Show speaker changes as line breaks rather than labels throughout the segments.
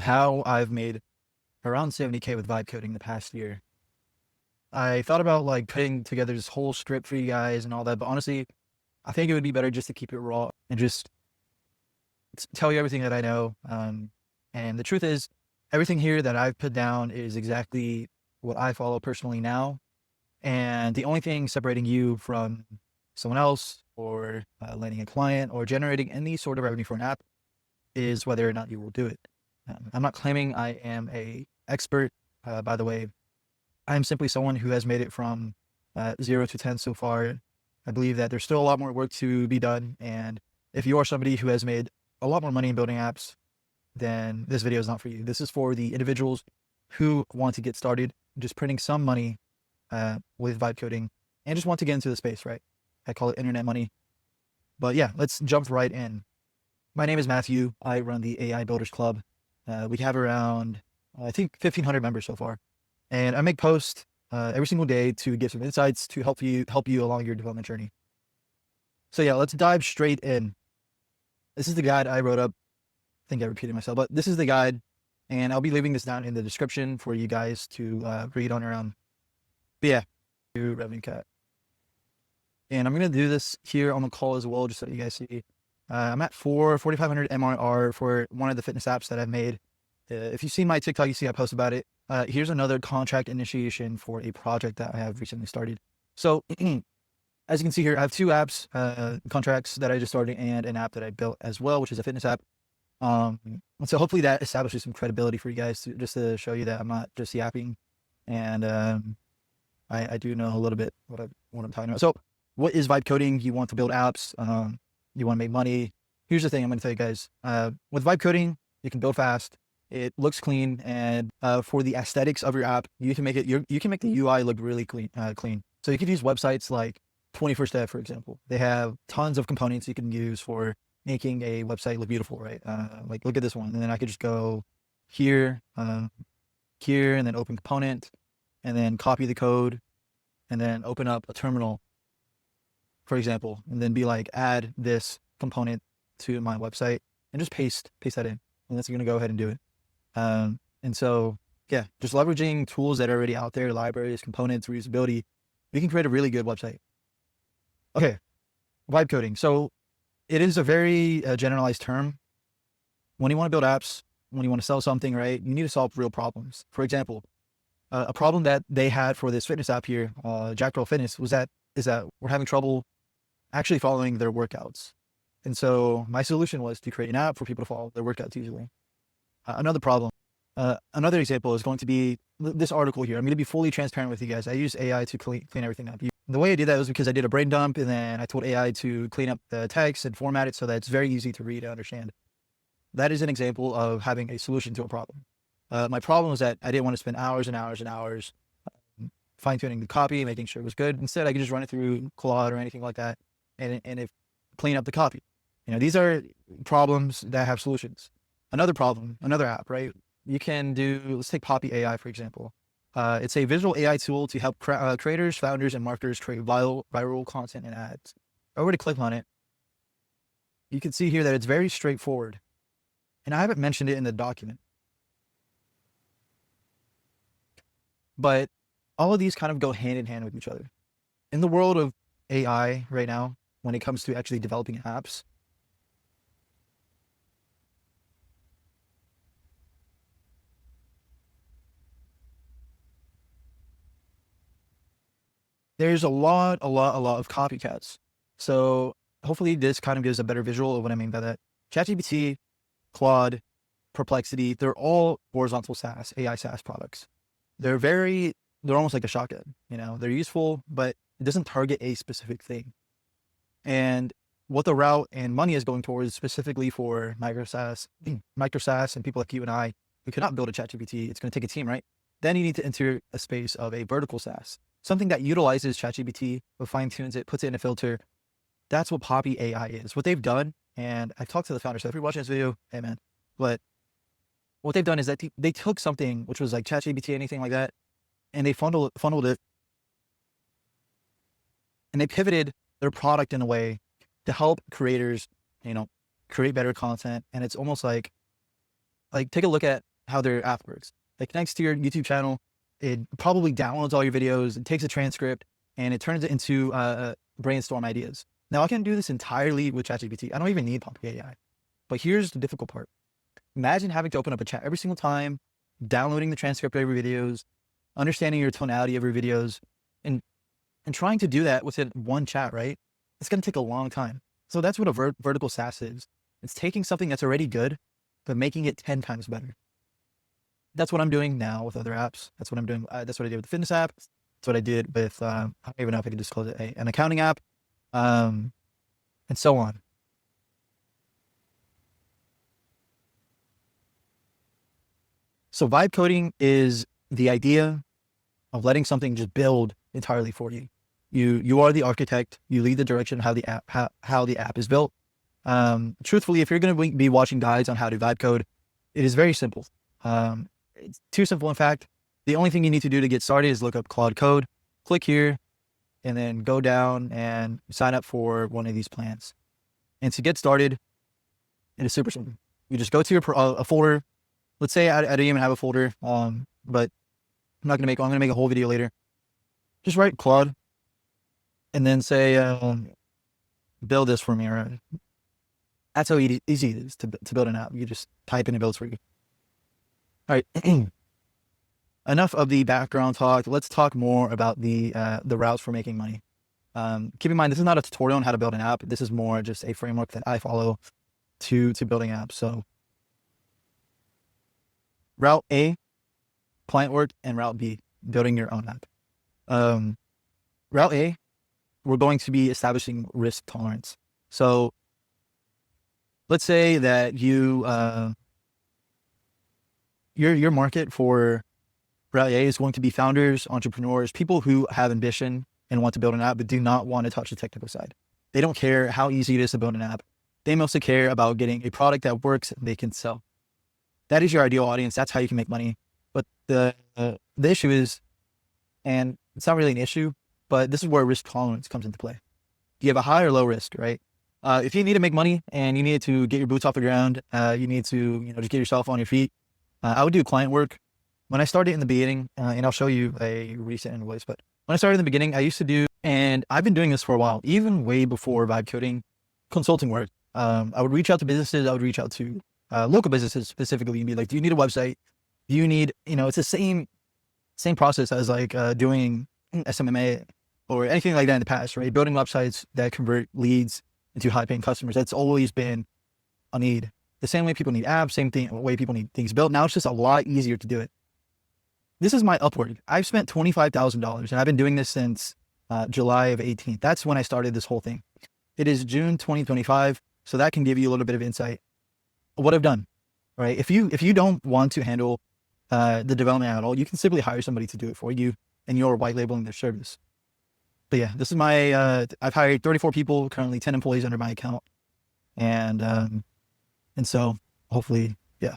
how I've made around 70K with vibe coding the past year. I thought about like putting together this whole script for you guys and all that, but honestly, I think it would be better just to keep it raw and just tell you everything that I know. And the truth is, everything here that I've put down is exactly what I follow personally now. And the only thing separating you from someone else or landing a client or generating any sort of revenue for an app is whether or not you will do it. I'm not claiming I am a expert. By the way, I am simply someone who has made it from 0 to 10 so far. I believe that there's still a lot more work to be done. And if you are somebody who has made a lot more money in building apps, then this video is not for you. This is for the individuals who want to get started just printing some money with vibe coding and just want to get into the space, right? I call it internet money. But yeah, let's jump right in. My name is Matthew. I run the AI Builders Club. We have around, I think 1,500 members so far. And I make posts every single day to give some insights to help you along your development journey. So yeah, let's dive straight in. This is the guide I wrote up. I think I repeated myself, but this is the guide, and I'll be leaving this down in the description for you guys to read on your own. But yeah, do revenue cat. And I'm going to do this here on the call as well, just so you guys see. I'm at 4,500 MRR for one of the fitness apps that I've made. If you've seen my TikTok, you see I post about it. Here's another contract initiation for a project that I have recently started. So as you can see here, I have two apps, contracts that I just started and an app that I built as well, which is a fitness app. So hopefully that establishes some credibility for you guys just to show you that I'm not just yapping. And I do know a little bit what I'm talking about. So what is vibe coding? You want to build apps. You want to make money. Here's the thing I'm going to tell you guys. With vibe coding, you can build fast. It looks clean, and for the aesthetics of your app, you can make it. You can make the UI look really clean. So you could use websites like 21st Dev, for example. They have tons of components you can use for making a website look beautiful, right? Like look at this one, and then I could just go here, here, and then open component, and then copy the code, and then open up a terminal, for example, and then be like, add this component to my website, and just paste that in, and that's going to go ahead and do it. And so, yeah, just leveraging tools that are already out there, libraries, components, reusability, we can create a really good website. Okay, vibe coding. So it is a very generalized term. When you want to build apps, when you want to sell something, right, you need to solve real problems. For example, a problem that they had for this fitness app here, Jack Roll Fitness, is that we're having trouble actually following their workouts. And so my solution was to create an app for people to follow their workouts easily. Another example is going to be this article here. I'm going to be fully transparent with you guys. I use AI to clean everything up. The way I did that was because I did a brain dump, and then I told AI to clean up the text and format it so that it's very easy to read and understand. That is an example of having a solution to a problem. My problem was that I didn't want to spend hours and hours and hours fine-tuning the copy, making sure it was good. Instead, I could just run it through Claude or anything like that, and clean up the copy. These are problems that have solutions. Another problem, another app, right? You can do, let's take Poppy AI, for example. It's a visual AI tool to help creators, founders, and marketers create viral content and ads. If I were to click on it, you can see here that it's very straightforward. And I haven't mentioned it in the document. But all of these kind of go hand in hand with each other. In the world of AI right now, when it comes to actually developing apps, there's a lot of copycats. So hopefully this kind of gives a better visual of what I mean by that. ChatGPT, Claude, Perplexity, they're all horizontal SaaS, AI SaaS products. They're almost like a shotgun, they're useful, but it doesn't target a specific thing. And what the route and money is going towards specifically for micro SaaS and people like you and I, we could not build a ChatGPT. It's going to take a team, right? Then you need to enter a space of a vertical SaaS, something that utilizes ChatGPT, but fine tunes it, puts it in a filter. That's what Poppy AI is. What they've done, and I've talked to the founder, so if you're watching this video, hey man, but what they've done is that they took something which was like ChatGPT, anything like that, and they funneled it, and they pivoted their product in a way to help creators, create better content. And it's almost like take a look at how their app works. It connects to your YouTube channel. It probably downloads all your videos. It takes a transcript and it turns it into brainstorm ideas. Now I can do this entirely with ChatGPT. I don't even need Pumpkin AI. But here's the difficult part. Imagine having to open up a chat every single time, downloading the transcript of your videos, understanding your tonality of your videos, and trying to do that within one chat, right? It's going to take a long time. So that's what a vertical SaaS is. It's taking something that's already good, but making it 10 times better. That's what I'm doing now with other apps. That's what I'm doing. That's what I did with the fitness app. That's what I did with, I don't even know if I can disclose it, an accounting app, and so on. So vibe coding is the idea of letting something just build entirely for you. You are the architect. You lead the direction of how the app is built. Truthfully, if you're going to be watching guides on how to vibe code, it is very simple. It's too simple. In fact, the only thing you need to do to get started is look up Claude Code, click here, and then go down and sign up for one of these plans. And to get started, it is super simple. You just go to your a folder. Let's say I don't even have a folder, but I'm going to make a whole video later. Just write Claude and then say, build this for me. Right? That's how easy it is to build an app. You just type in and it builds for you. All right. Enough of the background talk. Let's talk more about the routes for making money. Keep in mind, this is not a tutorial on how to build an app. This is more just a framework that I follow to building apps. So route A, client work, and route B, building your own app. Route A, we're going to be establishing risk tolerance. So let's say that your market for route A is going to be founders, entrepreneurs, people who have ambition and want to build an app, but do not want to touch the technical side. They don't care how easy it is to build an app. They mostly care about getting a product that works and they can sell. That is your ideal audience. That's how you can make money. But the issue is, and it's not really an issue, but this is where risk tolerance comes into play. Do you have a high or low risk, right? If you need to make money and you need to get your boots off the ground, you need to, just get yourself on your feet. I would do client work. When I started in the beginning, and I'll show you a recent invoice, but when I started in the beginning, I used to do, and I've been doing this for a while, even way before vibe coding, consulting work. I would reach out to businesses. I would reach out to local businesses specifically and be like, do you need a website? Do you need, it's the same process as like doing SMMA or anything like that in the past, right? Building websites that convert leads into high paying customers. That's always been a need. The same way people need apps, same way people need things built. Now it's just a lot easier to do it. This is my Upwork. I've spent $25,000 and I've been doing this since July of 18. That's when I started this whole thing. It is June 2025. So that can give you a little bit of insight of what I've done, right? If you don't want to handle the development at all, you can simply hire somebody to do it for you and you're white labeling their service. But yeah, this is my, I've hired 34 people, currently 10 employees under my account. And so hopefully, yeah.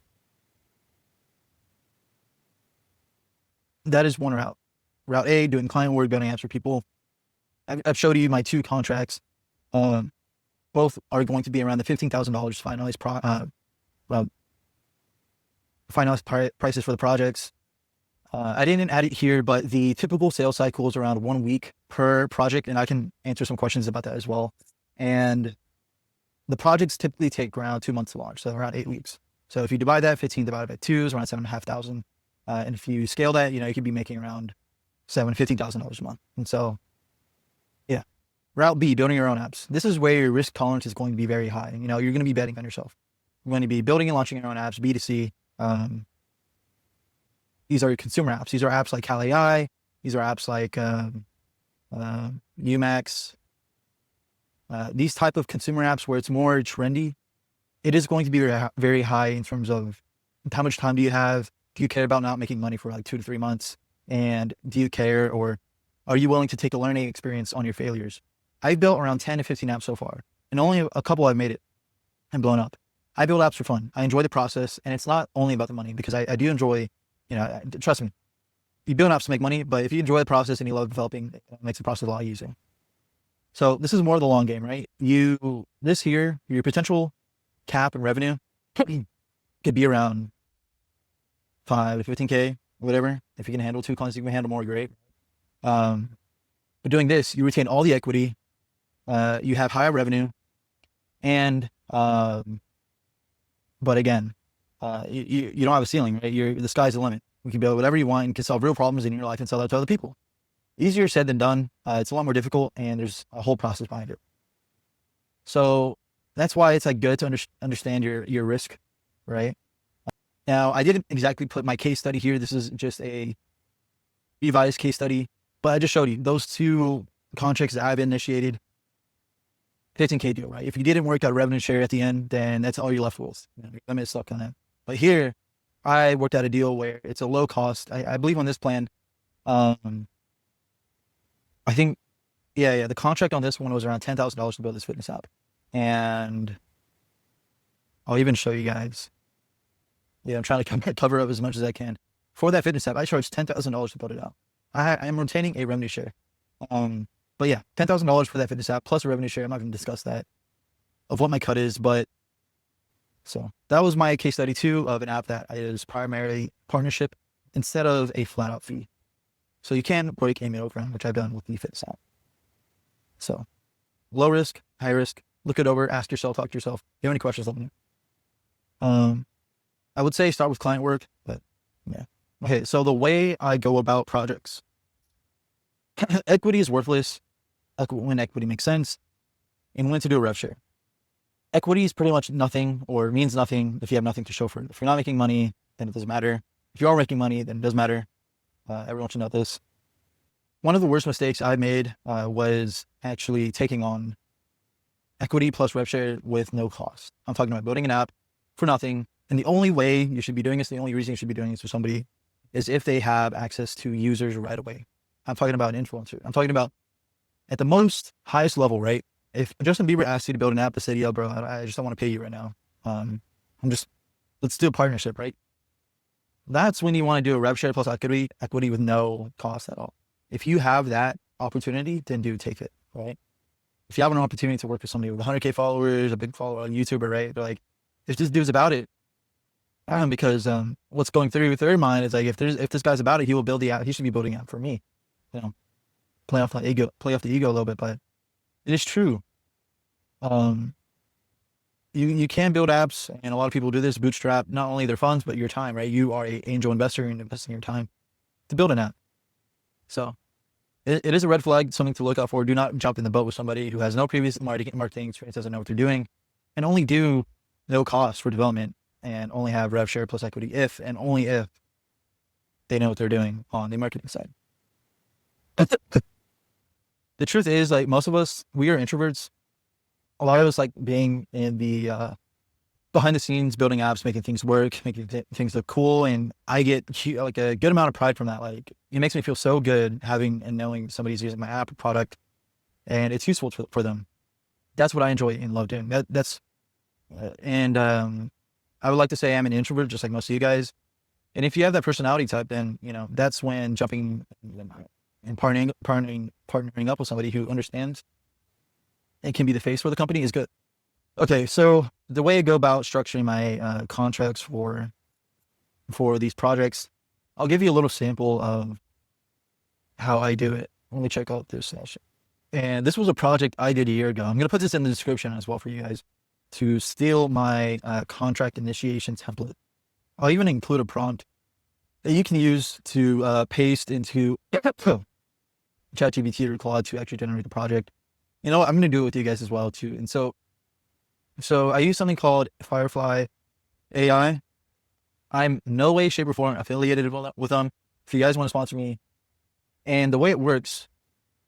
That is one route. Route A, doing client work, building apps for people. I've showed you my two contracts. Both are going to be around the $15,000 finalized prices for the projects. I didn't add it here, but the typical sales cycle is around 1 week per project, and I can answer some questions about that as well. And the projects typically take around 2 months to launch, so around 8 weeks. So if you divide that, 15 divided by 2 is around 7,500. And if you scale that, you could be making around $15,000 a month. And so, yeah. Route B, building your own apps. This is where your risk tolerance is going to be very high. You're going to be betting on yourself. You're going to be building and launching your own apps, B2C. These are your consumer apps. These are apps like Cal AI. These are apps like Umax. These type of consumer apps where it's more trendy, it is going to be very, very high in terms of how much time do you have? Do you care about not making money for like 2 to 3 months? And do you care, or are you willing to take a learning experience on your failures? I've built around 10 to 15 apps so far, and only a couple I've made it and blown up. I build apps for fun. I enjoy the process, and it's not only about the money, because I do enjoy, trust me, you build apps to make money, but if you enjoy the process and you love developing, it makes the process a lot easier. So this is more of the long game, right? This here, your potential cap and revenue could be around 5 to 15K, whatever. If you can handle 2 clients, you can handle more, great. But doing this, you retain all the equity, you have higher revenue, and but again, you don't have a ceiling, right? The sky's the limit. You can build whatever you want and can solve real problems in your life and sell that to other people. Easier said than done. It's a lot more difficult, and there's a whole process behind it. So that's why it's like good to understand your risk, right? Now, I didn't exactly put my case study here. This is just a revised case study, but I just showed you those 2 contracts that I've initiated. 15K deal, right? If you didn't work out a revenue share at the end, then that's all you're left with. You're limited stuck on that. But here, I worked out a deal where it's a low cost. I believe on this plan, I think, the contract on this one was around $10,000 to build this fitness app. And I'll even show you guys. Yeah, I'm trying to cover up as much as I can. For that fitness app, I charged $10,000 to build it out. I am retaining a revenue share. But yeah, $10,000 for that fitness app plus a revenue share. I'm not going to discuss that of what my cut is, but so that was my case study too of an app that is primarily partnership instead of a flat out fee. So you can break a middle ground, which I've done with the fitness app. So low risk, high risk, look it over, ask yourself, talk to yourself. If you have any questions, let me know. I would say start with client work, but yeah. Okay, so the way I go about projects, equity is worthless when equity makes sense, and when to do a rev share. Equity is pretty much nothing or means nothing if you have nothing to show for it. If you're not making money, then it doesn't matter. If you are making money, then it does matter. Everyone should know this. One of the worst mistakes I made was actually taking on equity plus rev share with no cost. I'm talking about building an app for nothing. And the only way you should be doing this, the only reason you should be doing this for somebody is if they have access to users right away. I'm talking about an influencer. I'm talking about at the most highest level, right? If Justin Bieber asked you to build an app that said, yo, bro, I just don't want to pay you right now. Let's do a partnership, right? That's when you want to do a rev share plus equity with no cost at all. If you have that opportunity, then do take it, right? If you have an opportunity to work with somebody with 100K followers, a big follower on YouTuber, right? They're like, if this dude's about it, because what's going through their mind is like, if this guy's about it, he will build the app. He should be building app for me, play off the ego a little bit, but it is true. You can build apps, and a lot of people do this, bootstrap not only their funds, but your time, right? You are an angel investor and investing your time to build an app. So it is a red flag, something to look out for. Do not jump in the boat with somebody who has no previous marketing experience, doesn't know what they're doing, and only do no cost for development and only have rev share plus equity if and only if they know what they're doing on the marketing side. The truth is, like, most of us, we are introverts. A lot of us like being in the behind the scenes, building apps, making things work, making things look cool. And I get like a good amount of pride from that. Like, it makes me feel so good having and knowing somebody's using my app or product and it's useful for them. That's what I enjoy and love doing. I would like to say I'm an introvert, just like most of you guys. And if you have that personality type, then, that's when jumping and partnering up with somebody who understands and can be the face for the company is good. Okay, so the way I go about structuring my contracts for these projects, I'll give you a little sample of how I do it. Let me check out this session. And this was a project I did a year ago. I'm going to put this in the description as well for you guys to steal my contract initiation template. I'll even include a prompt that you can use to paste into ChatGPT or Claude to actually generate the project. You know what? I'm going to do it with you guys as well too. And so I use something called Firefly AI. I'm no way, shape, or form affiliated with them. If you guys want to sponsor me, and the way it works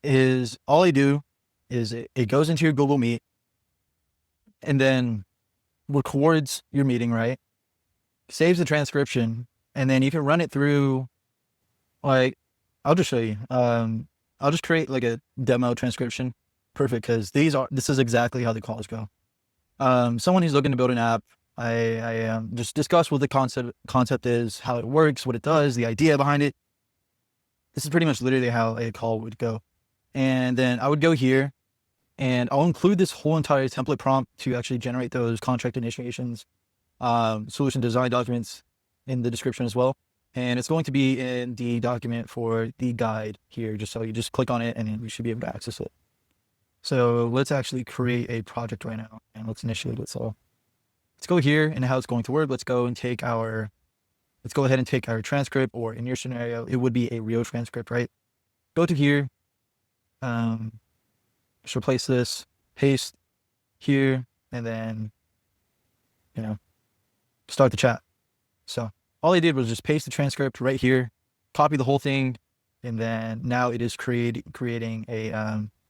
is all I do is it goes into your Google Meet and then records your meeting, right? Saves the transcription, and then you can run it through, like, I'll just show you. I'll just create like a demo transcription. Perfect, because this is exactly how the calls go. Someone who's looking to build an app, I just discuss what the concept is, how it works, what it does, the idea behind it. This is pretty much literally how a call would go. And then I would go here and I'll include this whole entire template prompt to actually generate those contract initiations, solution design documents in the description as well. and it's going to be in the document for the guide here, just so you just click on it and you should be able to access it. So let's actually create a project right now and let's initiate it. So let's go here and how it's going to work. Let's go ahead and take our transcript, or in your scenario, it would be a real transcript, right? Go to here, just replace this, paste here, and then, start the chat. So all I did was just paste the transcript right here, copy the whole thing, and then now it is creating a,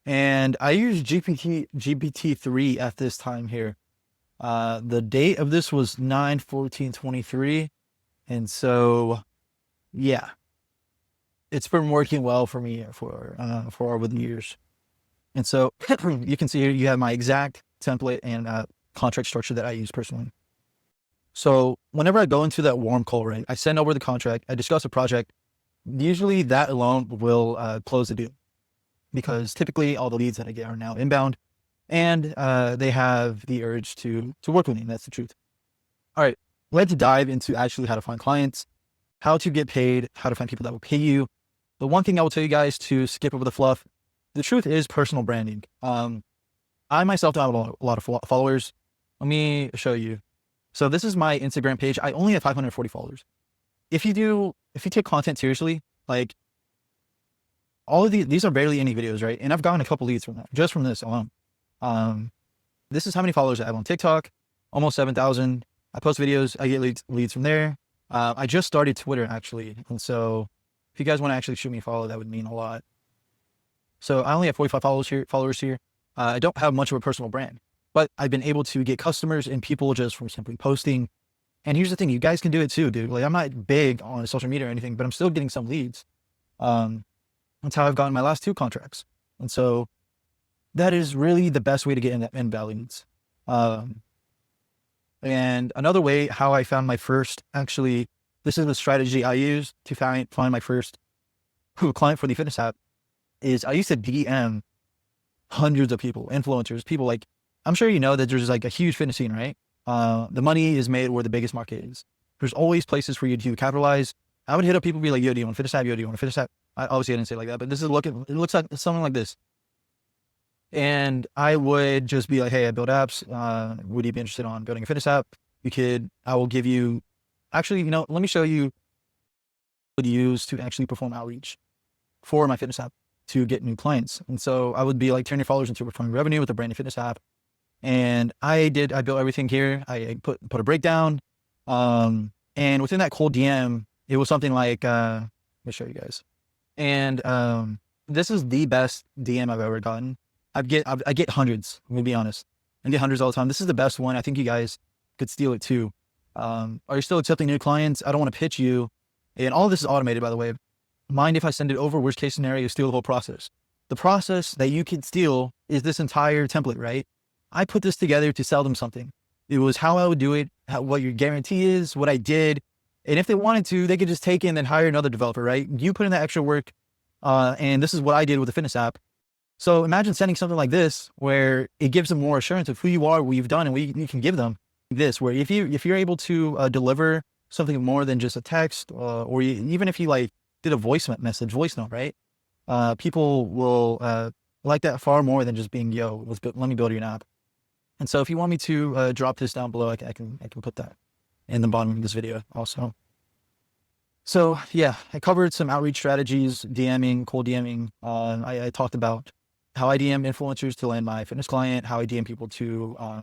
and I use GPT-3 at this time here. The date of this was 9/14/23. And so, yeah, it's been working well for me for over the years. And so you can see here, you have my exact template and contract structure that I use personally. So whenever I go into that warm call, right, I send over the contract, I discuss a project. Usually that alone will close the deal, because typically all the leads that I get are now inbound, and they have the urge to work with me. And that's the truth. All right, let's dive into actually how to find clients, how to get paid, how to find people that will pay you. The one thing I will tell you guys to skip over the fluff, the truth is personal branding. I myself don't have a lot of followers. Let me show you. So this is my Instagram page. I only have 540 followers. If you take content seriously, like all of these are barely any videos, right? And I've gotten a couple leads from that, just from this alone. This is how many followers I have on TikTok, almost 7,000. I post videos, I get leads from there. I just started Twitter actually. And so if you guys want to actually shoot me a follow, that would mean a lot. So I only have 45 followers here. I don't have much of a personal brand, but I've been able to get customers and people just from simply posting. And here's the thing, you guys can do it too, dude. Like, I'm not big on social media or anything, but I'm still getting some leads. That's how I've gotten my last 2 contracts. And so that is really the best way to get inbound leads. And another way how I found my first, actually, this is the strategy I used to find my first client for the fitness app, is I used to DM hundreds of people, influencers, people like, I'm sure you know that there's like a huge fitness scene, right? The money is made where the biggest market is. There's always places for you to capitalize. I would hit up people, be like, yo, do you want a fitness app? Yo, do you want a fitness app? Obviously I didn't say it like that, but it looks like something like this. And I would just be like, hey, I build apps. Would you be interested on building a fitness app? I will give you, actually, let me show you what I would use to actually perform outreach for my fitness app to get new clients. And so I would be like, turn your followers into recurring revenue with a brand new fitness app. And I built everything here. I put a breakdown. And within that cold DM, it was something like, let me show you guys. And this is the best DM I've ever gotten. I get hundreds, I'm gonna be honest. I get hundreds all the time. This is the best one. I think you guys could steal it too. Are you still accepting new clients? I don't want to pitch you. And all of this is automated, by the way. Mind if I send it over? Worst case scenario, steal the whole process. The process that you could steal is this entire template, right? I put this together to sell them something. It was how I would do it, what your guarantee is, what I did. And if they wanted to, they could just take it and then hire another developer, right? You put in that extra work. And this is what I did with the fitness app. So imagine sending something like this, where it gives them more assurance of who you are, what you've done, and you can give them this, where if you're able to deliver something more than just a text, or even if you like did a voice note, right? People will like that far more than just being, yo, let me build you an app. And so if you want me to drop this down below, I can put that in the bottom of this video also. So yeah, I covered some outreach strategies, DMing, cold DMing. I talked about how I DM influencers to land my fitness client, how I DM people to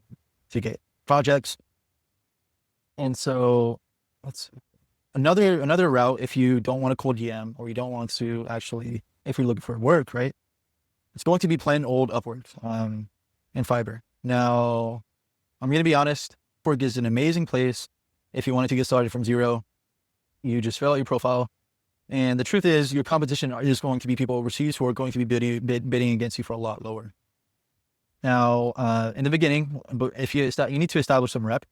get projects. And so that's another route. If you don't want to cold DM, or you don't want to actually, if you're looking for work, right? It's going to be plain old Upwork and Fiverr. Now, I'm going to be honest, Upwork is an amazing place if you wanted to get started from zero. You just fill out your profile. And the truth is, your competition is going to be people overseas who are going to be bidding against you for a lot lower. Now, in the beginning, if you need to establish some rep.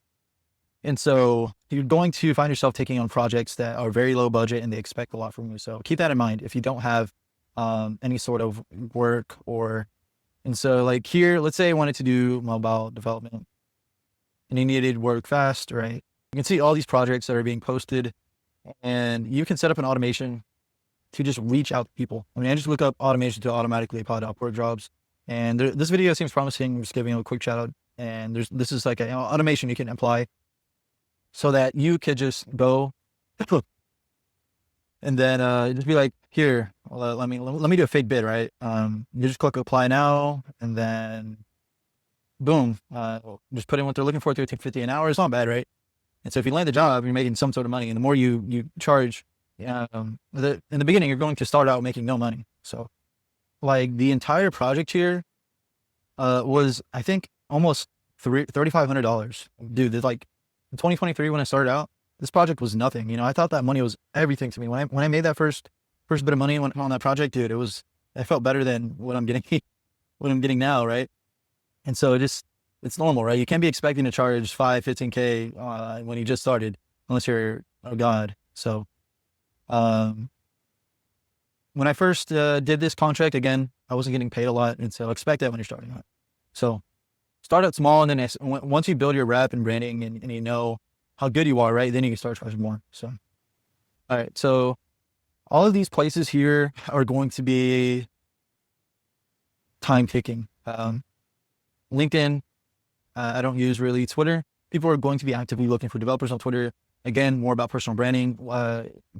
And so you're going to find yourself taking on projects that are very low budget and they expect a lot from you. So keep that in mind if you don't have any sort of work and so like here, let's say I wanted to do mobile development and you needed work fast, right? You can see all these projects that are being posted. and you can set up an automation to just reach out to people. I mean, I just look up automation to automatically apply to Upwork jobs. And this video seems promising. I'm just giving a quick shout out. And this is like an automation you can apply so that you could just go and then just be like, here, let me do a fake bid, right? You just click apply now, and then boom, just put in what they're looking for, $13.50 an hour. It's not bad, right? And so if you land the job, you're making some sort of money, and the more you charge, in the beginning, you're going to start out making no money. So like the entire project here was, I think, almost $3,500. Dude, like in 2023, when I started out, this project was nothing. You know, I thought that money was everything to me. When I made that first bit of money on that project, dude, I felt better than what I'm getting now, right? And so it's normal, right? You can't be expecting to charge 15K when you just started, unless you're a god. So when I first did this contract, again, I wasn't getting paid a lot, and so expect that when you're starting out. So start out small, and then once you build your rep and branding, and you know how good you are, right, then you can start charging more. So, all right. So all of these places here are going to be time taking. LinkedIn, I don't use really. Twitter, people are going to be actively looking for developers on Twitter. Again, more about personal branding,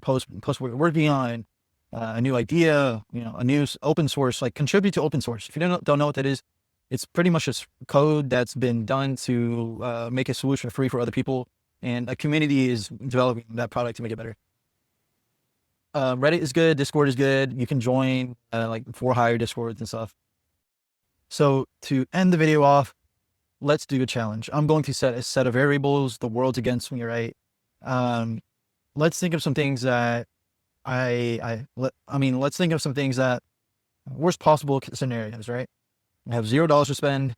post what you're working on, a new idea, you know, a new open source, like contribute to open source. If you don't know what that is, it's pretty much just code that's been done to make a solution free for other people. And a community is developing that product to make it better. Reddit is good. Discord is good. You can join like for hire Discords and stuff. So to end the video off, let's do a challenge. I'm going to set a set of variables. The world's against me, right? Let's think of some things that let's think of some things that worst possible scenarios, right? I have $0 to spend.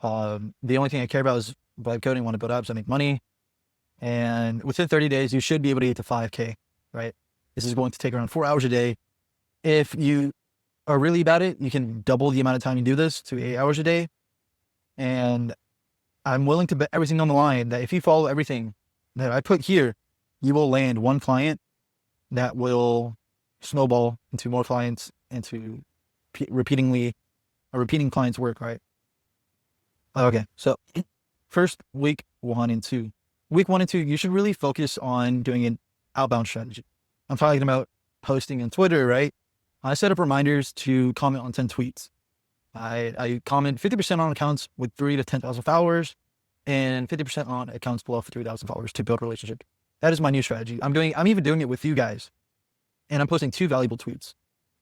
The only thing I care about is vibe coding. I want to build apps. I make money. And within 30 days, you should be able to get to 5K, right? This is going to take around 4 hours a day. If you are really bad at it, you can double the amount of time you do this to 8 hours a day. And I'm willing to bet everything on the line that if you follow everything that I put here, you will land one client that will snowball into more clients, into repeating clients' work, right? Okay, so first, week 1 and 2. Week 1 and 2, you should really focus on doing an outbound strategy. I'm talking about posting on Twitter, right? I set up reminders to comment on 10 tweets. I comment 50% on accounts with 3,000 to 10,000 followers, and 50% on accounts below 3,000 followers to build a relationship. That is my new strategy. I'm even doing it with you guys, and I'm posting 2 valuable tweets.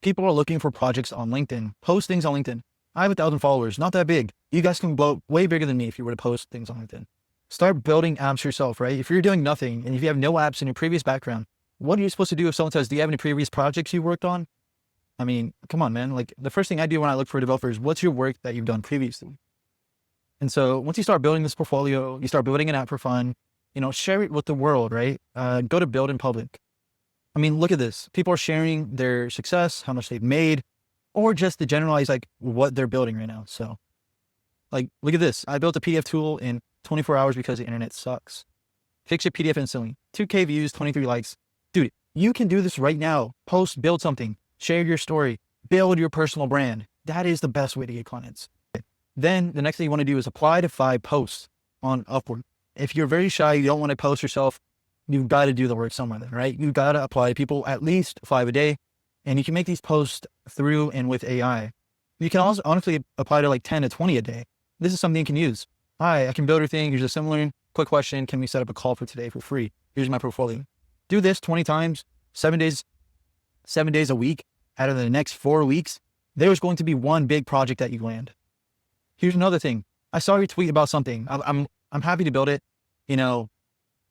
People are looking for projects on LinkedIn. Post things on LinkedIn. I have 1,000 followers, not that big. You guys can blow way bigger than me if you were to post things on LinkedIn. Start building apps yourself, right? If you're doing nothing and if you have no apps in your previous background, what are you supposed to do if someone says, do you have any previous projects you worked on? I mean, come on, man. Like the first thing I do when I look for developers, what's your work that you've done previously? And so once you start building this portfolio, you start building an app for fun, you know, share it with the world, right? Go to build in public. I mean, look at this. People are sharing their success, how much they've made, or just to generalize like what they're building right now. So like, look at this. I built a PDF tool in 24 hours because the internet sucks. Fix your PDF instantly. 2K views, 23 likes. Dude, you can do this right now. Post, build something, share your story, build your personal brand. That is the best way to get clients. Then the next thing you want to do is apply to 5 posts on Upwork. If you're very shy, you don't want to post yourself, you've got to do the work somewhere then, right? You've got to apply to people at least 5 a day, and you can make these posts through and with AI. You can also honestly apply to like 10 to 20 a day. This is something you can use. Hi, I can build your thing. Here's a similar quick question. Can we set up a call for today for free? Here's my portfolio. Do this 20 times, 7 days a week. Out of the next 4 weeks, there's going to be one big project that you land. Here's another thing. I saw your tweet about something. I'm happy to build it. You know,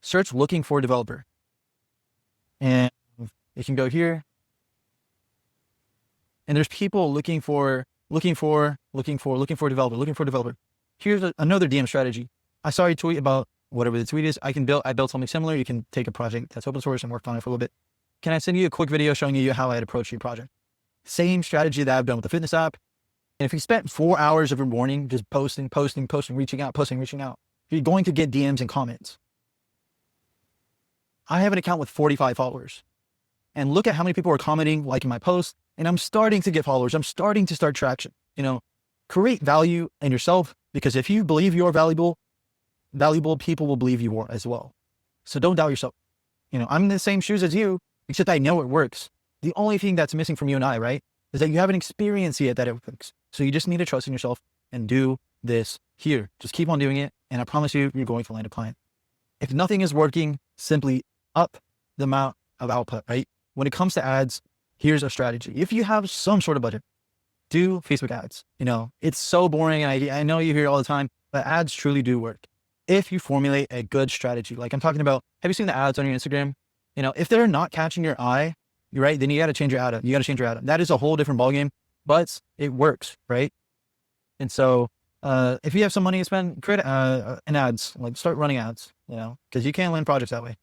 search looking for a developer. And you can go here. And there's people looking for developer. Here's another DM strategy. I saw your tweet about whatever the tweet is. I built something similar. You can take a project that's open source and work on it for a little bit. Can I send you a quick video showing you how I'd approach your project? Same strategy that I've done with the fitness app. And if you spent 4 hours of your morning just posting, reaching out, you're going to get DMs and comments. I have an account with 45 followers, and look at how many people are commenting, liking my posts, and I'm starting to get followers. I'm starting to start traction. Create value in yourself, because if you believe you're valuable people will believe you are as well. So don't doubt yourself. I'm in the same shoes as you, except I know it works. The only thing that's missing from you and I, right, is that you haven't experienced yet that it works. So you just need to trust in yourself and do this here. Just keep on doing it. And I promise you, you're going to land a client. If nothing is working, simply up the amount of output, right? When it comes to ads, here's a strategy. If you have some sort of budget, do Facebook ads. It's so boring. And I know you hear it all the time, but ads truly do work. If you formulate a good strategy, like I'm talking about, have you seen the ads on your Instagram? If they're not catching your eye, you're right, then you got to change your ad. You got to change your ad. That is a whole different ballgame, but it works, right? And so, if you have some money to spend, create an ads, like start running ads, because you can't land projects that way.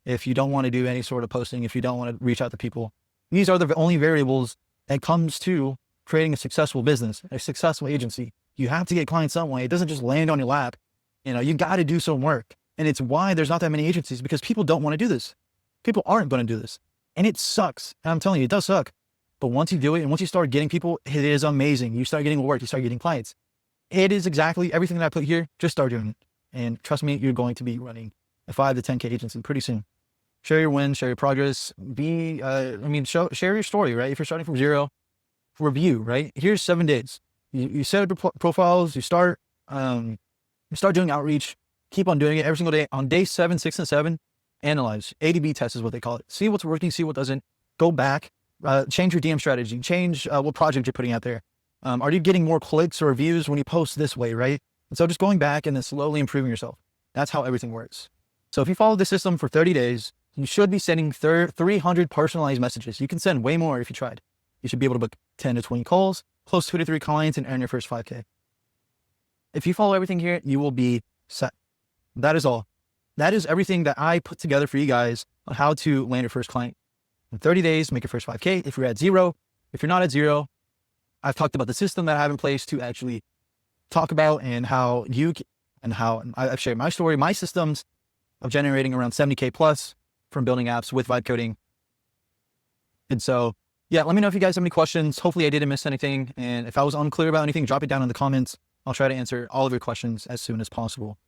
If you don't want to do any sort of posting, if you don't want to reach out to people, these are the only variables that comes to creating a successful business, a successful agency. You have to get clients some way. It doesn't just land on your lap. You got to do some work. And it's why there's not that many agencies, because people don't want to do this. People aren't going to do this. And it sucks. And I'm telling you, it does suck. But once you do it and once you start getting people, it is amazing. You start getting work, you start getting clients. It is exactly everything that I put here. Just start doing it. And trust me, you're going to be running a 5 to 10K agency pretty soon. Share your wins, share your progress. Share your story, right? If you're starting from zero, review, right? Here's 7 days. You set up your profiles, you start doing outreach, keep on doing it every single day. On day 7, 6, and 7, analyze. A/B test is what they call it. See what's working, see what doesn't. Go back, change your DM strategy, change what project you're putting out there. Are you getting more clicks or views when you post this way, right? And so just going back and then slowly improving yourself. That's how everything works. So if you follow the system for 30 days, you should be sending 300 personalized messages. You can send way more if you tried. You should be able to book 10 to 20 calls, close 2 to 3 clients, and earn your first 5K. If you follow everything here, you will be set. That is all. That is everything that I put together for you guys on how to land your first client. In 30 days, make your first 5K. If you're at zero, if you're not at zero, I've talked about the system that I have in place to actually talk about and how I've shared my story, my systems of generating around 70K plus from building apps with vibe coding. And so, yeah, let me know if you guys have any questions. Hopefully I didn't miss anything. And if I was unclear about anything, drop it down in the comments. I'll try to answer all of your questions as soon as possible.